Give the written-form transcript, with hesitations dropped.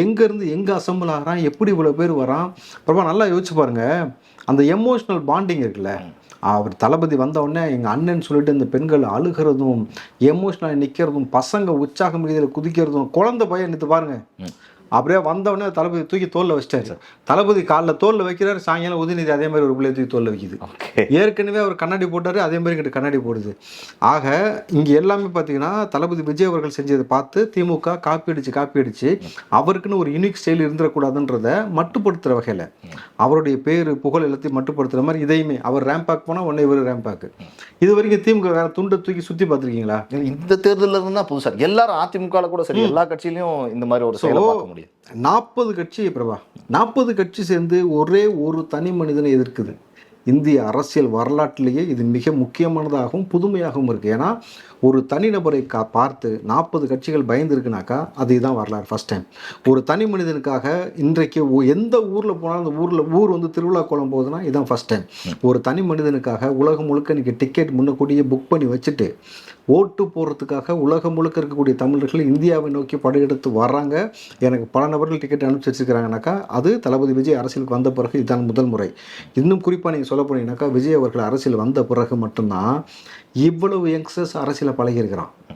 எங்கேருந்து எங்கே அசம்பிள் ஆகிறான், எப்படி இவ்வளோ பேர் வரான். பிரபா நல்லா யோசிச்சு பாருங்க. அந்த எமோஷ்னல் பாண்டிங் இருக்குல்ல, அவர் தளபதி வந்தவுடனே எங்கள் அண்ணன் சொல்லிட்டு இந்த பெண்கள் அழுகிறதும் எமோஷ்னலாக நிற்கிறதும் பசங்க உற்சாகம் மீதில் குதிக்கிறதும் குழந்தை பையன் நிறுத்து பாருங்க. அப்படியே வந்தவொடனே தளபதி தூக்கி தோல்ல வச்சிட்டாரு. தளபதி காலைல தோல்ல வைக்கிறாரு, சாயங்காலம் உதயநிதி அதே மாதிரி ஒரு பிள்ளைய தூக்கி தோல்ல வைக்குது. ஏற்கனவே அவர் கண்ணாடி போட்டாரு, அதே மாதிரி கிட்ட கண்ணாடி போடுது. ஆக இங்கே எல்லாமே பார்த்தீங்கன்னா தளபதி விஜய் அவர்கள் செஞ்சதை பார்த்து திமுக காப்பி அடிச்சு அவருக்குன்னு ஒரு யூனிக் ஸ்டைல் இருந்துடக்கூடாதுன்றத மட்டுப்படுத்துகிற வகையில் அவருடைய பேர் புகழ் எல்லாத்தையும் மட்டுப்படுத்துகிற மாதிரி இதையுமே அவர் ரேம்பாக் போனால் உடனே இவர் ரேம்பாக்கு. இது வரைக்கும் திமுக வேற துண்டை தூக்கி சுற்றி பார்த்துருக்கீங்களா? இந்த தேர்தலில் இருந்தால் புதுசாக எல்லாரும் அதிமுக கூட சரி எல்லா கட்சியிலையும் இந்த மாதிரி ஒரு செயலை பார்க்க முடியும். 40 கட்சி பிரபா, 40 கட்சி சேர்ந்து ஒரே ஒரு தனி மனிதனை எதிர்க்குது. இந்திய அரசியல் வரலாற்றிலேயே இது மிக முக்கியமானதாகவும் புதுமையாகவும் இருக்குது. ஏன்னா ஒரு தனிநபரை பார்த்து 40 கட்சிகள் பயந்து இருக்குனாக்கா அது இதுதான் வரலாறு ஃபஸ்ட் டைம். ஒரு தனி மனிதனுக்காக இன்றைக்கு எந்த ஊரில் போனாலும் அந்த ஊர் வந்து திருவிழா கோலம் போகுதுன்னா இதுதான் ஃபஸ்ட் டைம். ஒரு தனி மனிதனுக்காக உலகம் முழுக்க இன்றைக்கி டிக்கெட் முன்னக்கூடியே புக் பண்ணி வச்சுட்டு ஓட்டு போடுறதுக்காக உலகம் முழுக்க இருக்கக்கூடிய தமிழர்கள் இந்தியாவை நோக்கி படையெடுத்து வர்றாங்க. எனக்கு பல நபர்கள் டிக்கெட் அனுப்பிச்சி வச்சுருக்கிறாங்கனாக்கா அது தளபதி விஜய் அரசியலுக்கு வந்த பிறகு இதுதான் முதல் முறை. இன்னும் குறிப்பாக நீங்கள் சொல்ல போனீங்கன்னாக்கா விஜய் அவர்கள் அரசியல் வந்த பிறகு மட்டும்தான் இவ்வளவு யங்ஸ்டர்ஸ் அரசியலை பழகியிருக்கிறான்.